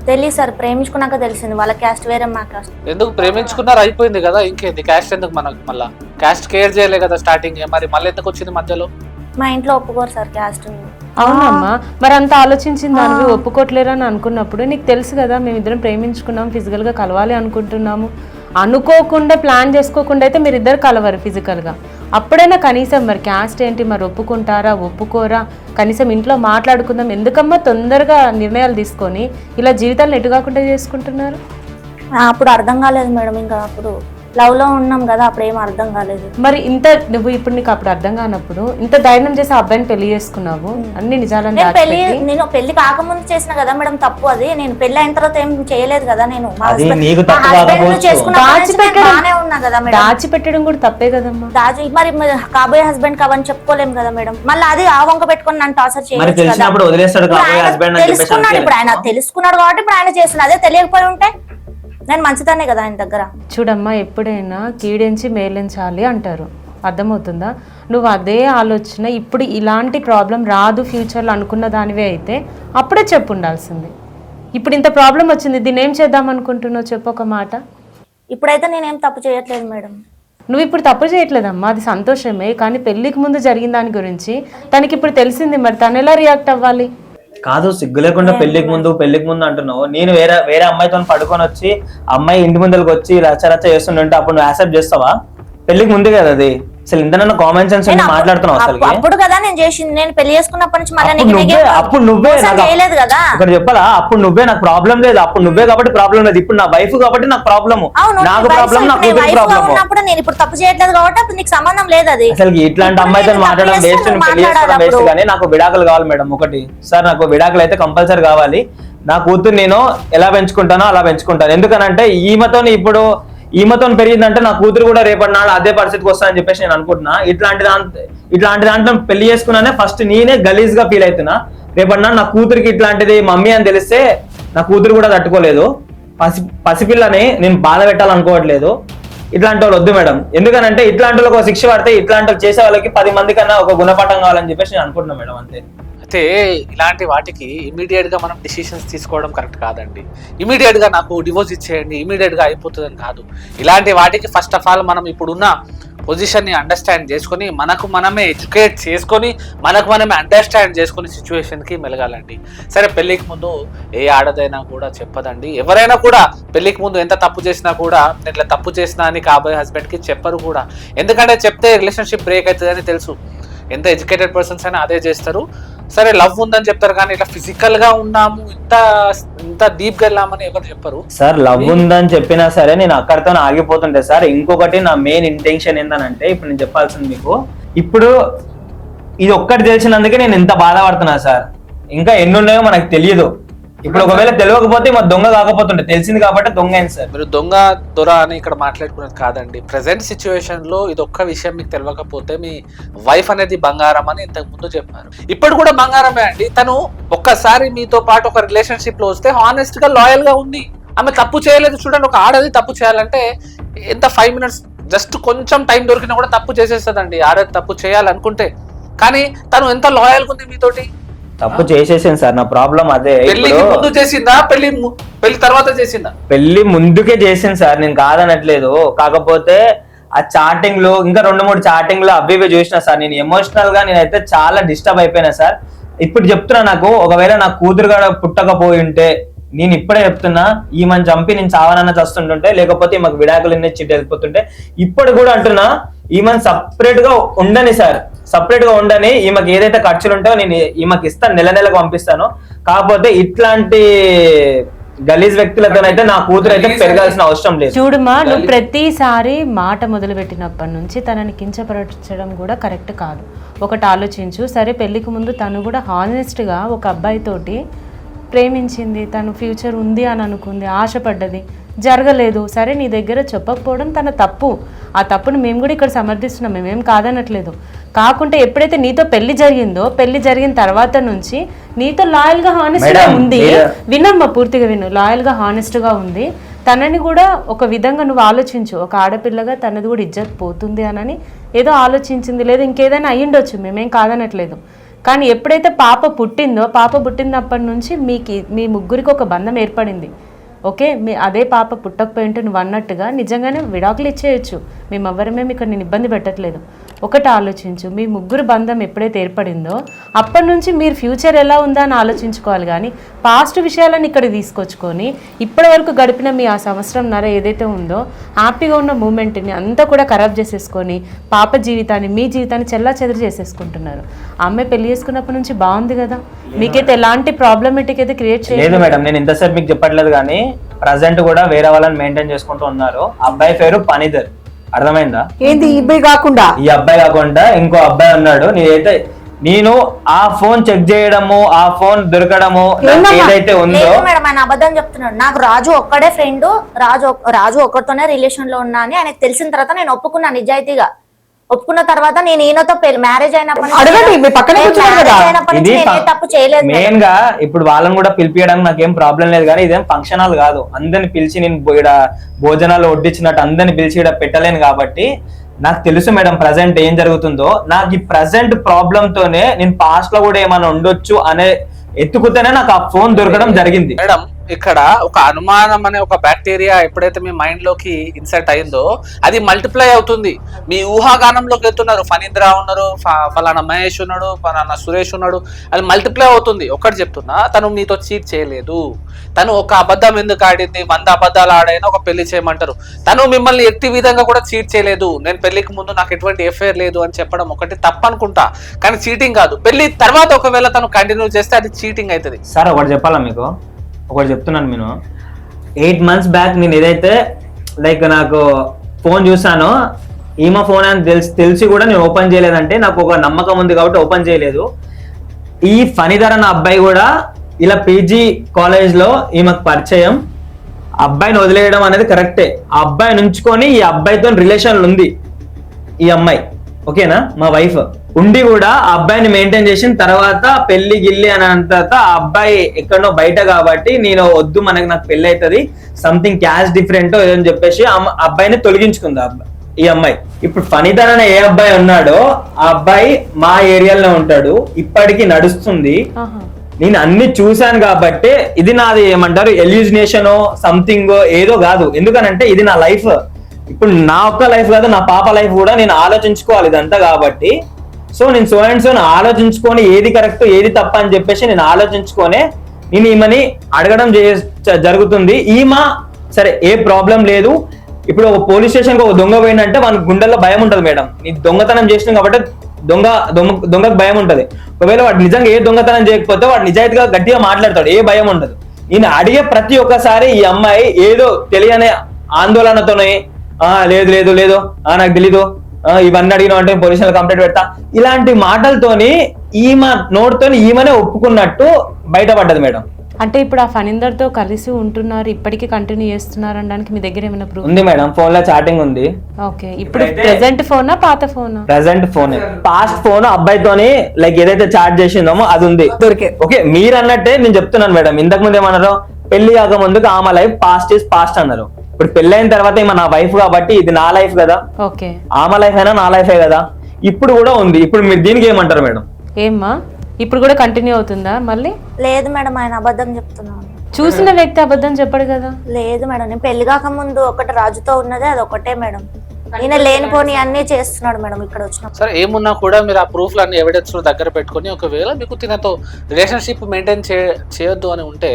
తెలియదు సార్, ప్రేమించుకున్నాక తెలిసింది వాళ్ళ క్యాస్ట్ వేరే, మా క్యాస్ట్. ఎందుకు ప్రేమించుకున్నారు, అయిపోయింది కదా, ఇంకేంది క్యాస్ట్ ఎందుకు మనకు? మళ్ళా క్యాస్ట్ కేర్ చేయలే కదా స్టార్టింగ్, మరి మళ్ళీ ఎందుకు వచ్చింది మధ్యలో? మా ఇంట్లో ఒప్పుకోరు సార్ క్యాస్ట్. అవునమ్మా, మరి అంత ఆలోచించింది దానివి ఒప్పుకోవట్లేరని అనుకున్నప్పుడు నీకు తెలుసు కదా మేమిద్దరం ప్రేమించుకున్నాం, ఫిజికల్గా కలవాలి అనుకుంటున్నాము, అనుకోకుండా ప్లాన్ చేసుకోకుండా అయితే మీరిద్దరు కలవరు ఫిజికల్గా. అప్పుడైనా కనీసం మరి క్యాస్ట్ ఏంటి, మరి ఒప్పుకుంటారా ఒప్పుకోరా, కనీసం ఇంట్లో మాట్లాడుకుందాం, ఎందుకమ్మా తొందరగా నిర్ణయాలు తీసుకొని ఇలా జీవితాలను ఎటు కాకుండా చేసుకుంటున్నారు? అప్పుడు అర్థం కాలేదు మేడం, ఇంకా అప్పుడు లవ్ లో ఉన్నాం కదా, అప్పుడు ఏం అర్థం కాలేదు. మరి ఇంత నువ్వు ఇప్పుడు నీకు అప్పుడు అర్థం కానప్పుడు ఇంత ధైర్యం చేసి ఆ అబ్బాయిని పెళ్లి చేసుకున్నావు, అన్ని నిజాలని నేను పెళ్లి కాకముందు చేసిన కదా మేడం తప్పు అది. నేను పెళ్లి అయిన తర్వాత ఏం చేయలేదు కదా, నేను బాగానే ఉన్నా కదా మేడం. దాచిపెట్టడం కూడా తప్పే కదమ్మా. మరి కాబోయే హస్బెండ్ కావని చెప్పుకోలేము కదా మేడం. మళ్ళీ అది ఆ వంక పెట్టుకుని నన్ను టార్చర్ చేయలేదు కదా. తెలుసుకున్నాడు, ఇప్పుడు ఆయన తెలుసుకున్నాడు కాబట్టి ఇప్పుడు ఆయన చేస్తున్నాడు. అదే తెలియకపోయి ఉంటే నేను మంచిదానే కదా ఆయన దగ్గర. చూడమ్మా, ఎప్పుడైనా కీడించి మేలించాలి అంటారు, అర్థమవుతుందా? నువ్వు అదే ఆలోచన ఇప్పుడు ఇలాంటి ప్రాబ్లం రాదు ఫ్యూచర్లో అనుకున్న దానివే అయితే అప్పుడే చెప్పు ఉండాల్సింది. ఇప్పుడు ఇంత ప్రాబ్లం వచ్చింది, దీన్ని ఏం చేద్దాం అనుకుంటున్నావు చెప్పు ఒక మాట. ఇప్పుడైతే నేనేం తప్పు చేయట్లేదు మేడం. నువ్వు ఇప్పుడు తప్పు చేయట్లేదమ్మా, అది సంతోషమే, కానీ పెళ్లికి ముందు జరిగిన దాని గురించి తనకి ఇప్పుడు తెలిసింది, మరి తను ఎలా రియాక్ట్ అవ్వాలి? కాదు, సిగ్గు లేకుండా పెళ్లికి ముందు అంటున్నావు. నేను వేరే అమ్మాయితో పడుకొని వచ్చి అమ్మాయి ఇంటి ముందరికి వచ్చి రచ్చ చేస్తుంటే అప్పుడు నువ్వు యాక్సెప్ట్ చేస్తావా? పెళ్లికి ముందు కదా అది. అసలు ఇంతనన్నా కామన్ సెన్స్ మాట్లాడుతున్నావు అసలు. అప్పుడు కదా నేను చేసింది, నేను పెళ్లి చేసుకున్నప్పటి నుంచి అప్పుడు నువ్వే చేయలేదు కదా. ఇక్కడ చెప్పాలా, అప్పుడు నువ్వే నాకు ప్రాబ్లం లేదు, అప్పుడు నువ్వే కాబట్టి ప్రాబ్లం లేదు, ఇప్పుడు నా వైఫ్ కాబట్టి నాకు ప్రాబ్లం. నాకు ప్రాబ్లం, నాకు ఉన్నప్పుడు నేను ఇప్పుడు తప్పు చేయట్లేదు కాబట్టి అప్పుడు నీకు సంబంధం లేదు. అది అసలు ఇట్లాంటి అమ్మాయితో మాట్లాడడం వేస్ట్, వేస్ట్. కానీ నాకు విడాకులు కావాలి మేడం. ఒకటి సార్, నాకు విడాకులు అయితే కంపల్సరీ కావాలి. నా కూతురు నేను ఎలా పెంచుకుంటానో అలా పెంచుకుంటాను. ఎందుకనంటే ఈమెతో పెరిగిందంటే నా కూతురు కూడా రేపటి నాడు అదే పరిస్థితికి వస్తానని చెప్పేసి నేను అనుకుంటున్నా. ఇట్లాంటి దాంట్లో పెళ్లి చేసుకున్నానే ఫస్ట్ నేనే గలీజ్ గా ఫీల్ అవుతున్నా. రేపటి నాడు నా కూతురికి ఇట్లాంటిది మమ్మీ అని తెలిస్తే నా కూతురు కూడా తట్టుకోలేదు. పసిపిల్లని నేను బాధ పెట్టాలనుకోవట్లేదు. ఇట్లాంటి వాళ్ళు వద్దు మేడం. ఎందుకనంటే ఇట్లాంటి వాళ్ళకి ఒక శిక్ష పడితే ఇట్లాంటి వాళ్ళు చేసే వాళ్ళకి 10 మంది కన్నా ఒక గుణపాఠం కావాలని చెప్పేసి నేను అనుకుంటున్నా మేడం, అంతే. అయితే ఇలాంటి వాటికి ఇమీడియట్ గా మనం డిసిషన్స్ తీసుకోవడం కరెక్ట్ కాదండి. ఇమీడియట్ గా నాకు డివోర్స్ ఇచ్చేయండి, ఇమీడియట్ గా అయిపోతుందని కాదు. ఇలాంటి వాటికి ఫస్ట్ ఆఫ్ ఆల్ మనం ఇప్పుడున్న పొజిషన్ ని అండర్స్టాండ్ చేసుకొని, మనకు మనమే ఎడ్యుకేట్ చేసుకొని, మనకు మనమే అండర్స్టాండ్ చేసుకుని సిచ్యువేషన్ కి మెలగాలండి. సరే, పెళ్లికి ముందు ఏ ఆడదైనా కూడా చెప్పదండి. ఎవరైనా కూడా పెళ్లికి ముందు ఎంత తప్పు చేసినా కూడా నేను ఇట్లా తప్పు చేసినా అని కాబోయే హస్బెండ్ కి చెప్పరు కూడా. ఎందుకంటే చెప్తే రిలేషన్షిప్ బ్రేక్ అవుతుందని తెలుసు. ఎంత ఎడ్యుకేటెడ్ పర్సన్స్ అయినా అదే చేస్తారు. సరే, లవ్ ఉందని చెప్తారు కానీ ఇట్లా ఫిజికల్ గా ఉన్నాము, ఇంత డీప్ గా వెళ్ళామని ఎవరు చెప్పరు సార్. లవ్ ఉందని చెప్పినా సరే నేను అక్కడితో ఆగిపోతుంటే సార్. ఇంకొకటి నా మెయిన్ ఇంటెన్షన్ ఏంటనంటే, ఇప్పుడు నేను చెప్పాల్సింది మీకు, ఇప్పుడు ఇది ఒక్కటి తెలిసినందుకే నేను ఎంత బాధపడుతున్నా సార్. ఇంకా ఎన్ని ఉన్నాయో మనకు తెలియదు. ఇప్పుడు ఒకవేళ తెలియకపోతే మా దొంగ కాకపోతుండే, తెలిసింది కాబట్టి దొంగ అయింది సార్. మీరు దొంగ దొర అని ఇక్కడ మాట్లాడుకునేది కాదండి. ప్రెసెంట్ సిచ్యువేషన్ లో ఇది ఒక్క విషయం మీకు తెలియకపోతే, మీ వైఫ్ అనేది బంగారం అని ఇంతకు ముందు చెప్పారు. ఇప్పుడు కూడా బంగారమే అండి. తను ఒక్కసారి మీతో పాటు ఒక రిలేషన్షిప్ లో వస్తే హానెస్ట్ గా లాయల్ గా ఉంది. ఆమె తప్పు చేయలేదు. చూడండి, ఒక ఆడది తప్పు చేయాలంటే ఎంత 5 minutes జస్ట్ కొంచెం టైం దొరికినా కూడా తప్పు చేసేస్తుందండి ఆడది తప్పు చేయాలనుకుంటే. కానీ తను ఎంత లాయల్ గా ఉంది మీతోటి. తప్పు చేసేసాను సార్. నా ప్రాబ్లం అదే. పెళ్లికి ముందు చేసిందా, పెళ్లి తర్వాత చేసిందా? పెళ్లి ముందుకే చేసింది సార్, నేను కాదనట్లేదు. కాకపోతే ఆ చాటింగ్ లో ఇంకా 2-3 చాటింగ్ లో అవి చూసిన సార్. నేను ఎమోషనల్ గా నేనైతే చాలా డిస్టర్బ్ అయిపోయినా సార్. ఇప్పుడు చెప్తున్నా, నాకు ఒకవేళ నా కూతురు కూడా పుట్టకపోయి ఉంటే, నేను ఇప్పుడే చెప్తున్నా, ఈమెను చంపి నేను చావనన్నా చస్తుంటుంటే, లేకపోతే మాకు విడాకులు చిట్టి వెళ్ళిపోతుంటే, ఇప్పుడు కూడా అంటున్నా ఈమెను సపరేట్ గా ఉండని సార్, సపరేట్ గా ఉండని. ఈమెకి ఏదైతే ఖర్చులు ఉంటాయో నేను ఈమెకి ఇస్తాను, నెలకు పంపిస్తాను. కాకపోతే ఇట్లాంటి గలీజ్ వ్యక్తులతోనైతే నా కూతురు అయితే పెరగాల్సిన అవసరం లేదు. చూడమ్మా, నువ్వు ప్రతిసారి మాట మొదలు పెట్టినప్పటి నుంచి తనని కించపరచడం కూడా కరెక్ట్ కాదు. ఒకటి ఆలోచించు. సరే, పెళ్లికి ముందు తను కూడా హానెస్ట్ గా ఒక అబ్బాయితోటి ప్రేమించింది, తను ఫ్యూచర్ ఉంది అని అనుకుంది, ఆశపడ్డది, జరగలేదు. సరే, నీ దగ్గర చెప్పకపోవడం తన తప్పు. ఆ తప్పును మేము కూడా ఇక్కడ సమర్థిస్తున్నాం, మేమేం కాదనట్లేదు. కాకుంటే ఎప్పుడైతే నీతో పెళ్లి జరిగిందో, పెళ్లి జరిగిన తర్వాత నుంచి నీతో లాయల్గా హానెస్ట్గా ఉంది. వినమ్మా, పూర్తిగా విను. లాయల్గా హానెస్ట్గా ఉంది. తనని కూడా ఒక విధంగా నువ్వు ఆలోచించు, ఒక ఆడపిల్లగా తనది కూడా ఇజ్జత్ పోతుంది అని ఏదో ఆలోచించింది, లేదా ఇంకేదైనా అయ్యుండొచ్చు, మేమేం కాదనట్లేదు. కానీ ఎప్పుడైతే పాప పుట్టినప్పటి నుంచి మీ ముగ్గురికి ఒక బంధం ఏర్పడింది. ఓకే, అదే పాప పుట్టకపోయింటే నువ్వు అన్నట్టుగా నిజంగానే విడాకులు ఇచ్చేయచ్చు. మేమెవ్వరమేమి ఇక్కడ నేను ఇబ్బంది పెట్టట్లేదు. ఒకటి ఆలోచించు, మీ ముగ్గురు బంధం ఎప్పుడైతే ఏర్పడిందో అప్పటి నుంచి మీరు ఫ్యూచర్ ఎలా ఉందా అని ఆలోచించుకోవాలి. కానీ పాస్ట్ విషయాలను ఇక్కడ తీసుకొచ్చుకొని ఇప్పటి వరకు గడిపిన మీ ఆ సంవత్సరంన్నర ఏదైతే ఉందో హ్యాపీగా ఉన్న మూమెంట్ని అంతా కూడా ఖరాబ్ చేసేసుకొని పాప జీవితాన్ని, మీ జీవితాన్ని చెల్లా చెదరు చేసేసుకుంటున్నారు. ఆ అమ్మాయి పెళ్లి చేసుకున్నప్పటి నుంచి బాగుంది కదా, మీకైతే ఎలాంటి ప్రాబ్లమేటిక్ అయితే క్రియేట్ చేయలేదు మేడం. నేను ఇంతసేపు మీకు చెప్పట్లేదు, కానీ ప్రజెంట్ కూడా వేరే వాళ్ళని మెయింటైన్ చేసుకుంటూ ఉన్నారు. అబ్బాయి పేరు పనిదర్, అర్థమైందా? ఏంది ఈ అబ్బాయి కాకుండా? ఈ అబ్బాయి కాకుండా ఇంకో అబ్బాయి ఉన్నాడు. నేను ఆ ఫోన్ చెక్ చేయడము, ఆ ఫోన్ దొరకడము ఏదైతే ఉందో. లేదు మేడం, ఆయన అబద్ధం చెప్తున్నాడు. నాకు రాజు ఒక్కడే ఫ్రెండ్, రాజు ఒక్కడితోనే రిలేషన్ లో ఉన్నా అని ఆయనకు తెలిసిన తర్వాత నేను ఒప్పుకున్నా. నిజాయితీగా ఒప్పుకున్న తర్వాత నేను ఈయనతో మ్యారేజ్ అయినప్పటి తప్పు చేయలేదు. మెయిన్ గా ఇప్పుడు వాళ్ళని కూడా పిలిపియడానికి నాకేం ప్రాబ్లం లేదు, కానీ ఇదేం ఫంక్షన్ హాల్ కాదు. అందరిని పిలిచి నేను ఇక్కడ భోజనాలు వడ్డించినట్టు అందరిని పిలిచి ఇక్కడ పెట్టలేను. కాబట్టి నాకు తెలుసు మేడం ప్రజెంట్ ఏం జరుగుతుందో. నాకు ఈ ప్రజెంట్ ప్రాబ్లం తోనే నేను పాస్ట్ లో కూడా ఏమైనా ఉండొచ్చు అనే ఎత్తుకుతేనే నాకు ఆ ఫోన్ దొరకడం జరిగింది. మేడం, ఇక్కడ ఒక అనుమానం అనే ఒక బ్యాక్టీరియా ఎప్పుడైతే మీ మైండ్ లోకి ఇన్సర్ట్ అయిందో అది మల్టిప్లై అవుతుంది. మీ ఊహాగానంలోకి వెళ్తున్నారు. ఫణీంద్ర ఉన్నారు, ఫలానా మహేష్ ఉన్నాడు, ఫలానా సురేష్ ఉన్నాడు, అది మల్టిప్లై అవుతుంది. ఒకటి చెప్తున్నా, తను మీతో చీట్ చేయలేదు. తను ఒక అబద్ధం ఎందుకు ఆడింది? 100 అబద్ధాలు ఆడైనా ఒక పెళ్లి చేయమంటారు. తను మిమ్మల్ని ఎట్టి విధంగా కూడా చీట్ చేయలేదు. నేను పెళ్లికి ముందు నాకు ఎటువంటి ఎఫ్ఐఆర్ లేదు అని చెప్పడం ఒకటి తప్పు అనుకుంటా, కానీ చీటింగ్ కాదు. పెళ్లి తర్వాత ఒకవేళ తను కంటిన్యూ చేస్తే అది చీటింగ్ అవుతుంది. సార్ ఒకటి చెప్పాలా మీకు, ఒకటి చెప్తున్నాను. నేను 8 months బ్యాక్ నేను ఏదైతే నాకు ఫోన్ చూసానో, ఈమె ఫోన్ అని తెలిసి కూడా నేను ఓపెన్ చేయలేదంటే నాకు ఒక నమ్మకం ఉంది కాబట్టి ఓపెన్ చేయలేదు. ఈ ఫణిధర్ అన్న అబ్బాయి కూడా ఇలా పీజీ కాలేజ్ లో ఈమెకు పరిచయం. అబ్బాయిని వదిలేయడం అనేది కరెక్టే. ఆ అబ్బాయిని ఉంచుకొని ఈ అబ్బాయితో రిలేషన్ ఉంది ఈ అమ్మాయి, ఓకేనా? మా వైఫ్ ఉండి కూడా ఆ అబ్బాయిని మెయింటైన్ చేసిన తర్వాత పెళ్లి గిల్లి అని తర్వాత ఆ అబ్బాయి ఎక్కడో బయట కాబట్టి నేను వద్దు, నాకు పెళ్లి అవుతుంది, సంథింగ్ క్యాష్ డిఫరెంట్ ఏదని చెప్పేసి అబ్బాయిని తొలగించుకుంది ఈ అమ్మాయి. ఇప్పుడు ఫణిధర్ అనే ఏ అబ్బాయి ఉన్నాడో ఆ అబ్బాయి మా ఏరియాలో ఉంటాడు, ఇప్పటికీ నడుస్తుంది. నేను అన్ని చూశాను కాబట్టి ఇది నాది ఏమంటారు ఎల్యూజినేషన్ సంథింగ్ ఏదో కాదు. ఎందుకనంటే ఇది నా లైఫ్. ఇప్పుడు నా ఒక్క లైఫ్ కాదు, నా పాప లైఫ్ కూడా నేను ఆలోచించుకోవాలి ఇదంతా. కాబట్టి సో నేను సో అండ్ సో ఆలోచించుకొని ఏది కరెక్ట్ ఏది తప్ప అని చెప్పేసి నేను ఆలోచించుకొని నేను ఈమెని అడగడం జరుగుతుంది. ఈమె సరే ఏ ప్రాబ్లం లేదు. ఇప్పుడు ఒక పోలీస్ స్టేషన్ ఒక దొంగ పోయిందంటే మన గుండెల్లో భయం ఉంటది మేడం. నీ దొంగతనం చేసినాం కాబట్టి దొంగకు భయం ఉంటది. ఒకవేళ వాడు నిజంగా ఏ దొంగతనం చేయకపోతే వాడు నిజాయితీగా గట్టిగా మాట్లాడతాడు, ఏ భయం ఉండదు. నేను అడిగే ప్రతి ఒక్కసారి ఈ అమ్మాయి ఏదో తెలియని ఆందోళనతోనే లేదు లేదు లేదు నాకు తెలీదు, ఇవన్నీ అడిగినా అంటే పోలీసులు కంప్లైంట్ పెడతా, ఇలాంటి మాటలతోని ఈమె నోటితోని ఈమెనే ఒప్పుకున్నట్టు బయటపడ్డది మేడం. అంటే ఇప్పుడు ఆ ఫణీందర్ తో కలిసి ఉంటున్నారు, ఇప్పటికీ కంటిన్యూ చేస్తున్నారు అనడానికి మీ దగ్గర ఏమైనా ప్రూఫ్ ఉంది మేడం? ఫోన్ లో చాటింగ్ ఉంది. ఓకే, ఇప్పుడు ప్రెసెంట్ ఫోనా పాత ఫోనా? Present phone. పాస్ట్ ఫోన్ అబ్బాయితోని ఏదైతే చాట్ చేసిందో అది ఉంది. ఓకే, మీరు అన్నట్టే నేను చెప్తున్నాను మేడం. ఇంతకు ముందు ఏమన్నారు, పెళ్లి కాక ముందుకు ఆమె లైఫ్ పాస్ట్ ఇస్ పాస్ట్ అన్నారు. ఇప్పుడు పెళ్ళైన తర్వాత ఈమె నా వైఫ్ కాబట్టి ఇది నా లైఫ్ కదా. ఓకే, ఆమె లైఫ్ అయినా నా లైఫే కదా. ఇప్పుడు కూడా ఉంది. ఇప్పుడు మీరు దీనికి ఏమంటారు మేడం? ఏమ్మా, ఇప్పుడు కూడా కంటిన్యూ అవుతుందా మళ్ళీ? లేదు మేడం, ఆయన అబద్ధం చెప్తున్నాను. చూసిన వ్యక్తి అబద్ధం చెప్పడు కదా. లేదు మేడం, నేను పెళ్లి కాక ముందు ఒకటి రాజుతో ఉన్నదే అది ఒకటే మేడం. ఈయన లేనిపోని అన్ని చేస్తున్నాడు మేడం ఇక్కడ వచ్చిన. సరే, ఏమున్నా కూడా మీరు ఆ ప్రూఫ్లు అన్ని ఎవిడెన్స్ దగ్గర పెట్టుకొని ఒకవేళ మీకు తినతో రిలేషన్షిప్ మెయింటైన్ చేయొద్దు అని ఉంటే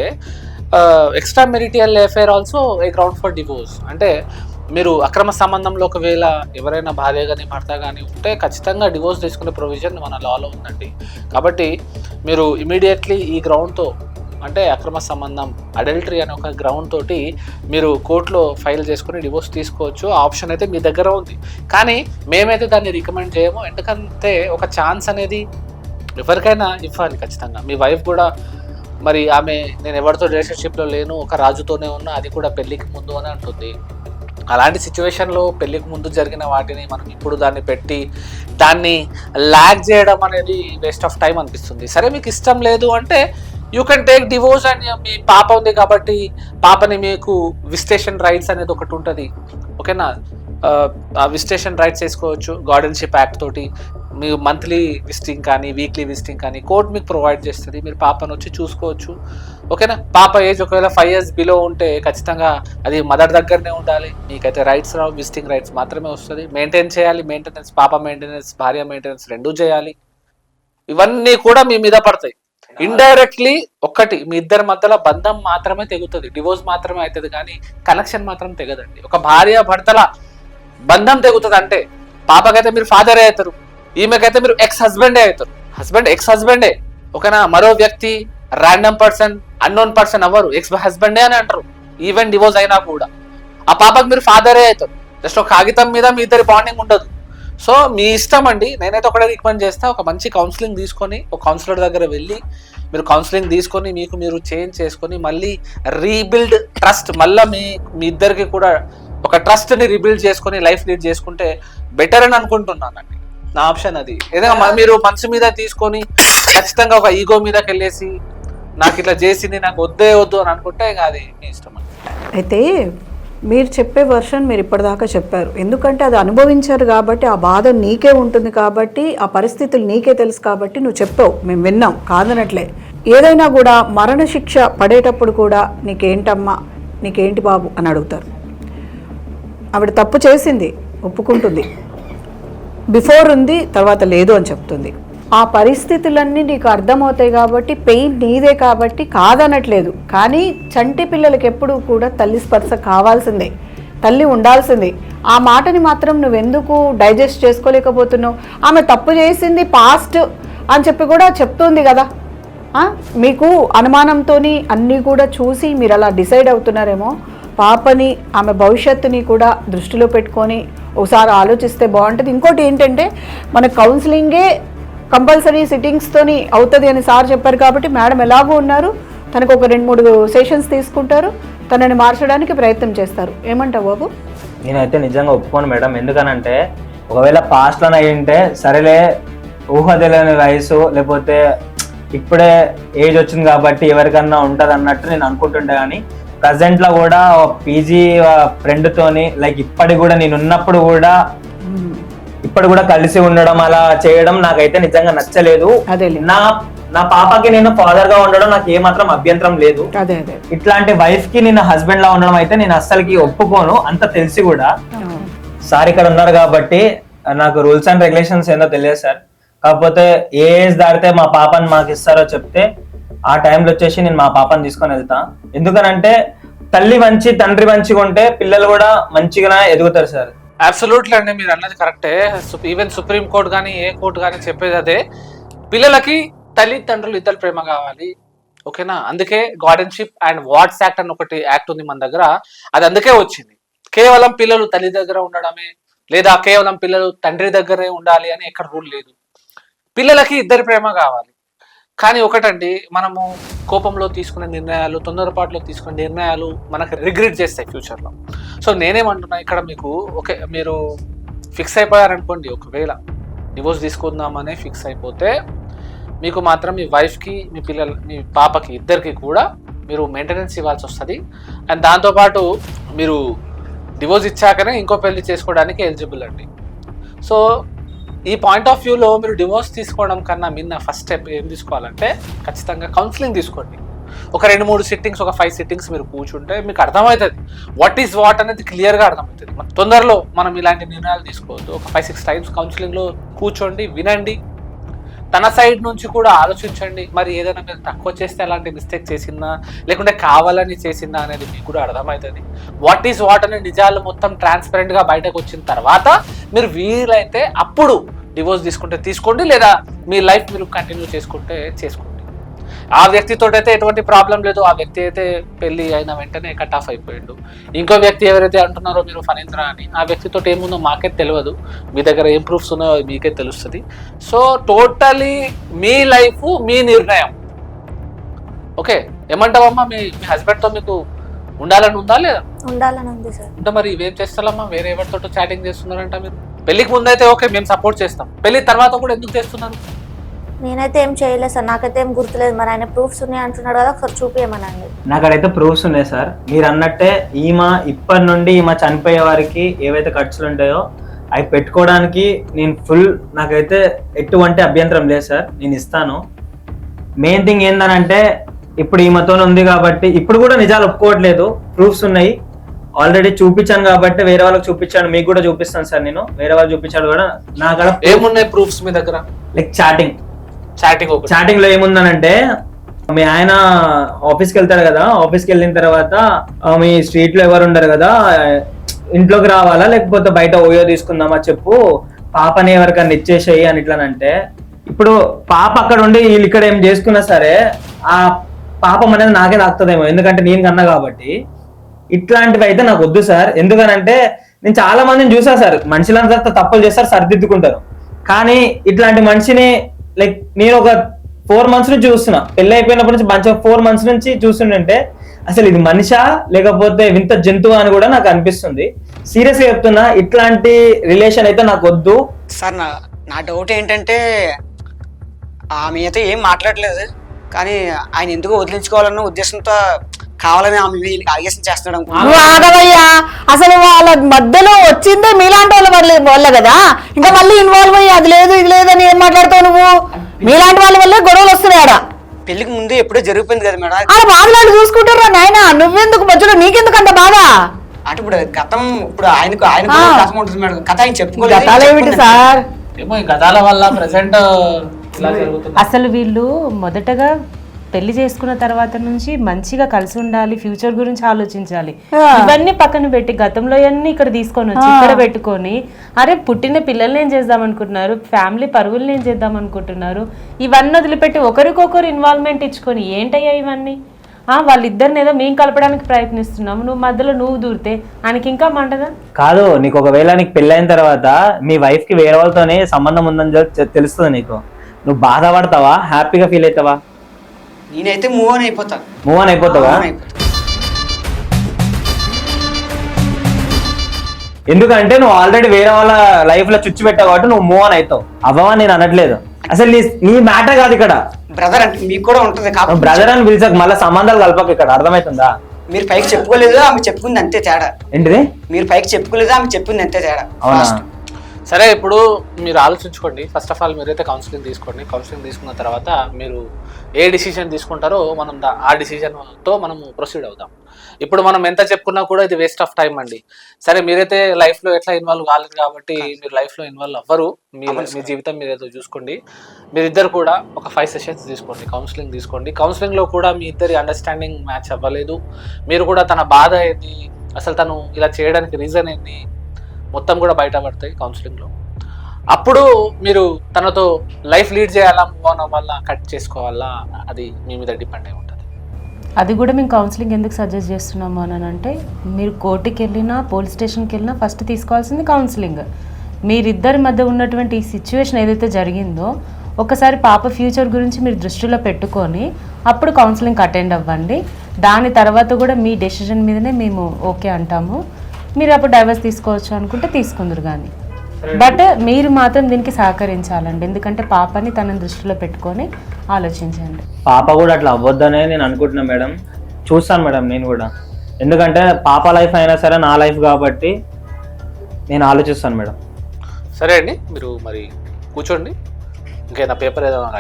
extra marital affair also a ground for divorce. అంటే మీరు అక్రమ సంబంధంలో ఒకవేళ ఎవరైనా భార్య కానీ భర్త కానీ ఉంటే ఖచ్చితంగా డివోర్స్ తీసుకునే ప్రొవిజన్ మన లాలో ఉందండి. కాబట్టి మీరు ఇమీడియట్లీ ఈ గ్రౌండ్తో, అంటే అక్రమ సంబంధం అడల్టరీ అనే ఒక గ్రౌండ్ తోటి మీరు కోర్టులో ఫైల్ చేసుకుని డివోర్స్ తీసుకోవచ్చు. ఆ ఆప్షన్ అయితే మీ దగ్గర ఉంది. కానీ మేమైతే దాన్ని రికమెండ్ చేయము. ఎందుకంటే ఒక ఛాన్స్ అనేది ఎవరికైనా ఇవ్వాలి ఖచ్చితంగా. మీ వైఫ్ కూడా మరి ఆమె నేను ఎవరితో రిలేషన్షిప్లో లేను, ఒక రాజుతోనే ఉన్నా, అది కూడా పెళ్ళికి ముందు అని అంటుంది. అలాంటి సిచ్యువేషన్లో పెళ్ళికి ముందు జరిగిన వాటిని మనం ఇప్పుడు దాన్ని పెట్టి దాన్ని ల్యాగ్ చేయడం అనేది వేస్ట్ ఆఫ్ టైం అనిపిస్తుంది. సరే మీకు ఇష్టం లేదు అంటే you can take divorce and మీ పాప ఉంది కాబట్టి పాపని మీకు విజిటేషన్ రైట్స్ అనేది ఒకటి ఉంటుంది, ఓకేనా? ఆ విజిటేషన్ రైట్స్ వేసుకోవచ్చు గార్డెన్షిప్ యాక్ట్ తోటి. మీరు మంత్లీ విజిటింగ్ కానీ వీక్లీ విజిటింగ్ కానీ కోర్ట్ మీకు ప్రొవైడ్ చేస్తుంది, మీరు పాపను వచ్చి చూసుకోవచ్చు, ఓకేనా? పాప ఏజ్ ఒకవేళ 5 years బిలో ఉంటే ఖచ్చితంగా అది మదర్ దగ్గరనే ఉండాలి, మీకైతే రైట్స్ రావు, విజిటింగ్ రైట్స్ మాత్రమే వస్తుంది. మెయింటైన్ చేయాలి, మెయింటెనెన్స్ పాప మెయింటెనెన్స్ భార్య మెయింటెనెన్స్ రెండూ చేయాలి. ఇవన్నీ కూడా మీ మీద పడతాయి. ఇండైరెక్ట్లీ ఒక్కటి మీ ఇద్దరి మధ్యలో బంధం మాత్రమే తెగుతుంది, డివోర్స్ మాత్రమే అవుతుంది, కానీ కనెక్షన్ మాత్రం తెగదండి. ఒక భార్య భర్తల బంధం తెగుతుంది అంటే పాపకైతే మీరు ఫాదరే అవుతారు, ఈమెకైతే మీరు ఎక్స్ హస్బెండే అవుతారు. హస్బెండ్ ఎక్స్ హస్బెండే, ఓకేనా? మరో వ్యక్తి ర్యాండమ్ పర్సన్ అన్నోన్ పర్సన్ అవ్వరు, ఎక్స్ హస్బెండే అని అంటారు. ఈవెన్ డివోర్స్ అయినా కూడా ఆ పాపకు మీరు ఫాదరే అవుతారు. జస్ట్ ఒక కాగితం మీద మీ ఇద్దరి బాండింగ్ ఉండదు. సో మీ ఇష్టం అండి. నేనైతే ఒకటే రికమెండ్ చేస్తా, ఒక మంచి కౌన్సిలింగ్ తీసుకొని ఒక కౌన్సిలర్ దగ్గర వెళ్ళి మీరు కౌన్సిలింగ్ తీసుకొని మీకు మీరు చేంజ్ చేసుకొని మళ్ళీ రీబిల్డ్ ట్రస్ట్, మళ్ళీ మీ ఇద్దరికి కూడా ఒక ట్రస్ట్ని రీబిల్డ్ చేసుకొని లైఫ్ లీడ్ చేసుకుంటే బెటర్ అని అనుకుంటున్నానండి. నా ఆప్షన్ అది. ఏదైనా మీరు మనసు మీద తీసుకొని ఖచ్చితంగా ఒక ఈగో మీదకి వెళ్ళేసి నాకు ఇట్లా చేసింది నాకు వద్దే వద్దు అని అనుకుంటే అది మీ ఇష్టం అండి. అయితే మీరు చెప్పే వర్షన్ మీరు ఇప్పటిదాకా చెప్పారు, ఎందుకంటే అది అనుభవించారు కాబట్టి ఆ బాధ నీకే ఉంటుంది కాబట్టి ఆ పరిస్థితులు నీకే తెలుసు కాబట్టి నువ్వు చెప్పావు, మేము విన్నాం, కాదనట్లే. ఏదైనా కూడా మరణశిక్ష పడేటప్పుడు కూడా నీకేంటమ్మా నీకేంటి బాబు అని అడుగుతారు. ఆవిడ తప్పు చేసింది ఒప్పుకుంటుంది, బిఫోర్ ఉంది తర్వాత లేదు అని చెప్తుంది. ఆ పరిస్థితులన్నీ నీకు అర్థమవుతాయి కాబట్టి పెయిన్ నీదే కాబట్టి కాదనట్లేదు. కానీ చంటి పిల్లలకి ఎప్పుడూ కూడా తల్లి స్పర్శ కావాల్సిందే, తల్లి ఉండాల్సిందే. ఆ మాటని మాత్రం నువ్వెందుకు డైజెస్ట్ చేసుకోలేకపోతున్నావు? ఆమె తప్పు చేసింది పాస్ట్ అని చెప్పి కూడా చెప్తుంది కదా. మీకు అనుమానంతో అన్నీ కూడా చూసి మీరు అలా డిసైడ్ అవుతున్నారేమో. పాపని ఆమె భవిష్యత్తుని కూడా దృష్టిలో పెట్టుకొని ఒకసారి ఆలోచిస్తే బాగుంటుంది. ఇంకోటి ఏంటంటే మన కౌన్సిలింగే కంపల్సరీ సిట్టింగ్స్తోని అవుతుంది అని సార్ చెప్పారు కాబట్టి మేడం ఎలాగో ఉన్నారు, తనకు ఒక 2-3 సెషన్స్ తీసుకుంటారు, తనని మార్చడానికి ప్రయత్నం చేస్తారు. ఏమంటావు బాబు? నేనైతే నిజంగా ఒప్పుకోను మేడం. ఎందుకనంటే ఒకవేళ పాస్ట్లోనే అయ్యింటే సరేలే, ఊహ తెలియని వయసు లేకపోతే ఇప్పుడే ఏజ్ వచ్చింది కాబట్టి ఎవరికన్నా ఉంటుంది అన్నట్టు నేను అనుకుంటుంటే, కానీ ప్రజెంట్లో కూడా పీజీ ఫ్రెండ్తోని లైక్ ఇప్పటికి కూడా నేను ఉన్నప్పుడు కూడా ఇప్పుడు కూడా కలిసి ఉండడం అలా చేయడం నాకైతే నిజంగా నచ్చలేదు. నా పాపకి నేను ఫాదర్ గా ఉండడం నాకు ఏమాత్రం అభ్యంతరం లేదు. ఇట్లాంటి వైఫ్ కి నేను హస్బెండ్ లా ఉండడం అయితే నేను అస్సలకి ఒప్పుకోను, అంత తెలిసి కూడా. సార్ ఇక్కడ ఉన్నారు కాబట్టి నాకు రూల్స్ అండ్ రెగ్యులేషన్స్ ఏందో తెలియదు సార్. కాకపోతే ఏ ఏజ్ దాటితే మా పాపని మాకు ఇస్తారో చెప్తే ఆ టైంలో వచ్చేసి నేను మా పాపని తీసుకొని వెళ్తా. ఎందుకనంటే తల్లి మంచి తండ్రి మంచిగా ఉంటే పిల్లలు కూడా మంచిగా ఎదుగుతారు సార్. అబ్సల్యూట్లీ అండి, మీరు అన్నది కరెక్టే. ఈవెన్ సుప్రీం కోర్టు కానీ ఏ కోర్టు కానీ చెప్పేది అదే, పిల్లలకి తల్లిదండ్రులు ఇద్దరు ప్రేమ కావాలి, ఓకేనా? అందుకే గార్డెన్షిప్ అండ్ వాట్స్ యాక్ట్ అని ఒకటి యాక్ట్ ఉంది మన దగ్గర, అది అందుకే వచ్చింది. కేవలం పిల్లలు తల్లి దగ్గర ఉండడమే లేదా కేవలం పిల్లలు తండ్రి దగ్గరే ఉండాలి అని ఎక్కడ రూల్ లేదు. పిల్లలకి ఇద్దరి ప్రేమ కావాలి. కానీ ఒకటండి, మనము కోపంలో తీసుకునే నిర్ణయాలు, తొందరపాటులో తీసుకునే నిర్ణయాలు మనకు రిగ్రెట్ చేస్తాయి ఫ్యూచర్లో. సో నేనేమంటున్నా ఇక్కడ మీకు, ఓకే మీరు ఫిక్స్ అయిపోయారనుకోండి, ఒకవేళ డివోర్స్ తీసుకుందామనే ఫిక్స్ అయిపోతే మీకు మాత్రం మీ వైఫ్కి మీ పాపకి ఇద్దరికి కూడా మీరు మెయింటెనెన్స్ ఇవ్వాల్సి వస్తుంది. అండ్ దాంతోపాటు మీరు డివోర్స్ ఇచ్చాకనే ఇంకో పెళ్లి చేసుకోవడానికి ఎలిజిబుల్ అండి. సో ఈ పాయింట్ ఆఫ్ వ్యూలో మీరు డివోర్స్ తీసుకోవడం కన్నా మిన్న ఫస్ట్ స్టెప్ ఏం తీసుకోవాలంటే ఖచ్చితంగా కౌన్సిలింగ్ తీసుకోండి. ఒక 2-3 సిట్టింగ్స్, ఒక 5 సిట్టింగ్స్ మీరు కూర్చుంటే మీకు అర్థమవుతుంది, వాట్ ఈజ్ వాట్ అనేది క్లియర్గా అర్థమవుతుంది. తొందరలో మనం ఇలాంటి నిర్ణయాలు తీసుకోవద్దు. ఒక 5-6 టైమ్స్ కౌన్సిలింగ్లో కూర్చోండి, వినండి, తన సైడ్ నుంచి కూడా ఆలోచించండి. మరి ఏదైనా మీరు తక్కువ చేస్తే అలాంటి మిస్టేక్ చేసిందా లేకుంటే కావాలని చేసిందా అనేది మీకు కూడా అర్థమవుతుంది. వాట్ ఈస్ వాట్ అనే నిజాలు మొత్తం ట్రాన్స్పరెంట్గా బయటకు వచ్చిన తర్వాత మీరు వీలైతే అప్పుడు డివోర్స్ తీసుకుంటే తీసుకోండి, లేదా మీ లైఫ్ మీరు కంటిన్యూ చేసుకుంటే చేసుకోండి. ఆ వ్యక్తితో అయితే ఎటువంటి ప్రాబ్లం లేదు, ఆ వ్యక్తి అయితే పెళ్లి అయిన వెంటనే కట్ ఆఫ్ అయిపోయిండు. ఇంకో వ్యక్తి ఎవరైతే అంటున్నారో మీరు ఫణీంద్ర అని, ఆ వ్యక్తితో ఏముందో మాకే తెలియదు, మీ దగ్గర ఏం ప్రూఫ్స్ ఉన్నాయో మీకే తెలుస్తుంది. సో టోటలీ మీ లైఫ్ మీ నిర్ణయం. ఓకే, ఏమంటావమ్మా? మీ హస్బెండ్తో మీకు ఉండాలని ఉందా లేదా? ఉండాలని ఉంది సార్. అంటే మరి ఇవేం చేస్తారమ్మా? వేరే ఎవరితో చాటింగ్ చేస్తున్నారంట మీరు? పెళ్లికి ముందైతే ఓకే మేము సపోర్ట్ చేస్తాం, పెళ్లి తర్వాత కూడా ఎందుకు చేస్తున్నారు? నేనైతే ఏం చేయలేదు సార్, నాకైతే ఏం గుర్తులేదు. మరి ఆయన ప్రూఫ్స్ ఉన్నాయి అంటున్నాడు కదా, ఒకసారి చూపించమనండి. నాకు అక్కడైతే ప్రూఫ్స్ ఉన్నాయి సార్. మీరు అన్నట్టే ఇప్పటి నుండి ఈమె చనిపోయే వారికి ఏవైతే ఖర్చులు ఉంటాయో అవి పెట్టుకోవడానికి నేను నాకైతే ఎటువంటి అభ్యంతరం లేదు సార్, నేను ఇస్తాను. మెయిన్ థింగ్ ఏందనంటే ఇప్పుడు ఈమెతో ఉంది కాబట్టి ఇప్పుడు కూడా నిజాలు ఒప్పుకోవట్లేదు, ప్రూఫ్స్ ఉన్నాయి, ఆల్రెడీ చూపించాను కాబట్టి వేరే వాళ్ళకి చూపించాను, మీకు కూడా చూపిస్తాను సార్. నేను వేరే వాళ్ళు చూపించాడు కూడా. నా కాడ ఏమున్నాయి ప్రూఫ్స్ మీ దగ్గర? లైక్ చాటింగ్ లో ఏముందనంటే మీ ఆయన ఆఫీస్కి వెళ్తాడు కదా, ఆఫీస్కి వెళ్ళిన తర్వాత మీ స్ట్రీట్ లో ఎవరు ఉండరు కదా, ఇంట్లోకి రావాలా లేకపోతే బయట ఓయో తీసుకుందామా చెప్పు, పాపని ఎవరికన్నా ఇచ్చేసేయి అని ఇట్లానంటే, ఇప్పుడు పాప అక్కడ ఉండి వీళ్ళు ఇక్కడ ఏం చేసుకున్నా సరే ఆ పాపం అనేది నాకే తాకుతుందేమో, ఎందుకంటే నేను కన్నా కాబట్టి. ఇట్లాంటివి అయితే నాకు వద్దు సార్. ఎందుకనంటే నేను చాలా మందిని చూసా సార్, మనుషులంతా తప్పులు చేస్తారు, సరిదిద్దుకుంటారు. కానీ ఇట్లాంటి మనిషిని లైక్ నేను ఒక 4 months నుంచి చూస్తున్నా, పెళ్లి అయిపోయినప్పటి నుంచి మంచిగా 4 months నుంచి చూస్తుంటే అసలు ఇది మనిషా లేకపోతే వింత జంతువు అని కూడా నాకు అనిపిస్తుంది. సీరియస్ గా చెప్తున్నా, ఇట్లాంటి రిలేషన్ అయితే నాకు వద్దు సార్. నా డౌట్ ఏంటంటే ఆమె అయితే ఏం మాట్లాడలేదు, కానీ ఆయన ఎందుకు వదిలించుకోవాలన్న ఉద్దేశంతో కావాలని ఆమె అలిగేషన్ చేస్తున్నాడు అనుకుంటున్నాను. నువ్వు ఆగవయ్యా, అసలు వాళ్ళ మధ్యలో వచ్చిందే మీలాంటి వాళ్ళ కదా, ఇంకా మళ్ళీ ఇన్వాల్వ్ అయ్యి అది లేదు ఇది లేదని ఏం మాట్లాడతావు నువ్వు? మీలాంటి వాళ్ళ వల్లే గొడవలు వస్తున్నాయి ఆడ. పెళ్లికి ముందు ఎప్పుడో జరిగిపోయింది కదా మేడం. ఆడ వాళ్ళు చూసుకుంటారా నాయన, నువ్వెందుకు మధ్యలో, నీకెందుకు అంత బాధ? అంటే ఇప్పుడు గతం, ఇప్పుడు ఆయనకు కథం ఉంటుంది మేడం, కథ ఆయన చెప్పుకోలేదు సార్. ఏమో ఈ గతాల వల్ల ప్రెసెంట్ ఇలా జరుగుతుంది. అసలు వీళ్ళు మొదటగా పెళ్లి చేసుకున్న తర్వాత నుంచి మంచిగా కలిసి ఉండాలి, ఫ్యూచర్ గురించి ఆలోచించాలి. ఇవన్నీ పక్కన పెట్టి గతంలో అన్ని ఇక్కడ తీసుకొని వచ్చి ఇక్కడ పెట్టుకొని, అరే పుట్టిన పిల్లల్ని ఏం చేద్దాం అనుకుంటున్నారు, ఫ్యామిలీ పరుగుల్ని ఏం చేద్దాం అనుకుంటున్నారు, ఇవన్నీ వదిలిపెట్టి ఒకరికొకరు ఇన్వాల్వ్మెంట్ ఇచ్చుకొని ఏంటయ్యా ఇవన్నీ? వాళ్ళిద్దరిని ఏదో మేము కలపడానికి ప్రయత్నిస్తున్నాము, నువ్వు మధ్యలో నువ్వు దూరితే ఆయనకి ఇంకా మంటదా? కాదు, నీకు ఒకవేళ నీకు పెళ్ళైన తర్వాత మీ వైఫ్ కి వేరే వాళ్ళతోనే సంబంధం ఉందని తెలుస్తుంది నీకు, నువ్వు బాధపడతావా, హ్యాపీగా ఫీల్ అవుతావా? నేనైతే మూవ్ ఆన్ అయిపోతాను. మూవ్ ఆన్ అయిపోతావా? ఎందుకంటే నువ్వు ఆల్రెడీ వేరే వాళ్ళ లైఫ్ లో చుచ్చు పెట్టావు కాబట్టి నువ్వు మూవ్ ఆన్ అవుతావు. అవ్వవా నేను అనట్లేదు, అసలు నీ మ్యాటర్ కాదు ఇక్కడ. బ్రదర్ అంటే మీకు కూడా ఉంటుంది, బ్రదర్ అని పిలిచాక మళ్ళీ సంబంధాలు కలపక, ఇక్కడ అర్థమవుతుందా? మీరు పైకి చెప్పుకోలేదు, ఆమె చెప్పుకుంది అంతే తేడా. ఏంటిది? మీరు పైకి చెప్పుకోలేదు, ఆమె చెప్పింది అంతే తేడా. అవునా? సరే, ఇప్పుడు మీరు ఆలోచించుకోండి. ఫస్ట్ ఆఫ్ ఆల్ మీరైతే కౌన్సిలింగ్ తీసుకోండి. కౌన్సిలింగ్ తీసుకున్న తర్వాత మీరు ఏ డిసిజన్ తీసుకుంటారో మనం ఆ డిసిజన్తో మనము ప్రొసీడ్ అవుదాం. ఇప్పుడు మనం ఎంత చెప్పుకున్నా కూడా ఇది వేస్ట్ ఆఫ్ టైం అండి. సరే, మీరైతే లైఫ్లో ఎట్లా ఇన్వాల్వ్ కాలేదు కాబట్టి మీరు లైఫ్లో ఇన్వాల్వ్ అవ్వరు, మీ జీవితం మీరు ఏదో చూసుకోండి. మీరిద్దరు కూడా ఒక 5 sessions తీసుకోండి, కౌన్సిలింగ్ తీసుకోండి. కౌన్సిలింగ్లో కూడా మీ ఇద్దరి అండర్స్టాండింగ్ మ్యాచ్ అవ్వలేదు, మీరు కూడా తన బాధ ఏంటి, అసలు తను ఇలా చేయడానికి రీజన్ ఏంటి, మొత్తం కూడా బయటపడతాయి కౌన్సిలింగ్లో. అప్పుడు మీరు తనతో లైఫ్ లీడ్ చేయాలా, మూవ్ ఆన్ అవ్వాలా, కట్ చేసుకోవాలా, అది మీ మీద డిపెండ్ అయి ఉంటుంది. అది కూడా మేము కౌన్సిలింగ్ ఎందుకు సజెస్ట్ చేస్తున్నాము అని అంటే, మీరు కోర్టుకి వెళ్ళినా పోలీస్ స్టేషన్కి వెళ్ళినా ఫస్ట్ తీసుకోవాల్సింది కౌన్సిలింగ్. మీరిద్దరి మధ్య ఉన్నటువంటి ఈ సిచ్యువేషన్ ఏదైతే జరిగిందో ఒకసారి పాప ఫ్యూచర్ గురించి మీరు దృష్టిలో పెట్టుకొని అప్పుడు కౌన్సిలింగ్కి అటెండ్ అవ్వండి. దాని తర్వాత కూడా మీ డెసిషన్ మీదనే మేము ఓకే అంటాము. మీరు అప్పుడు డైవర్స్ తీసుకోవచ్చు అనుకుంటే తీసుకుందరు, కానీ బట్ మీరు మాత్రం దీనికి సహకరించాలండి. ఎందుకంటే పాపని తన దృష్టిలో పెట్టుకొని ఆలోచించండి. పాప కూడా అట్లా అవ్వద్దనే నేను అనుకుంటున్నా మేడం. చూస్తాను మేడం నేను కూడా, ఎందుకంటే పాప లైఫ్ అయినా సరే నా లైఫ్ కాబట్టి నేను ఆలోచిస్తాను మేడం. సరే అండి, మీరు మరి కూర్చోండి, ఇంకేనా పేపర్ ఏదైనా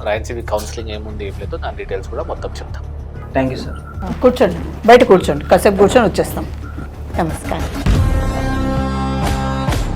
రాయించి కౌన్సిలింగ్ ఏముంది ఏం లేదు దాని డీటెయిల్స్ కూడా మొత్తం చెప్తాం. Thank you sir. కూర్చోండి, బయట కూర్చోండి, కాసేపు కూర్చొని వచ్చేస్తాం. నమస్కారం.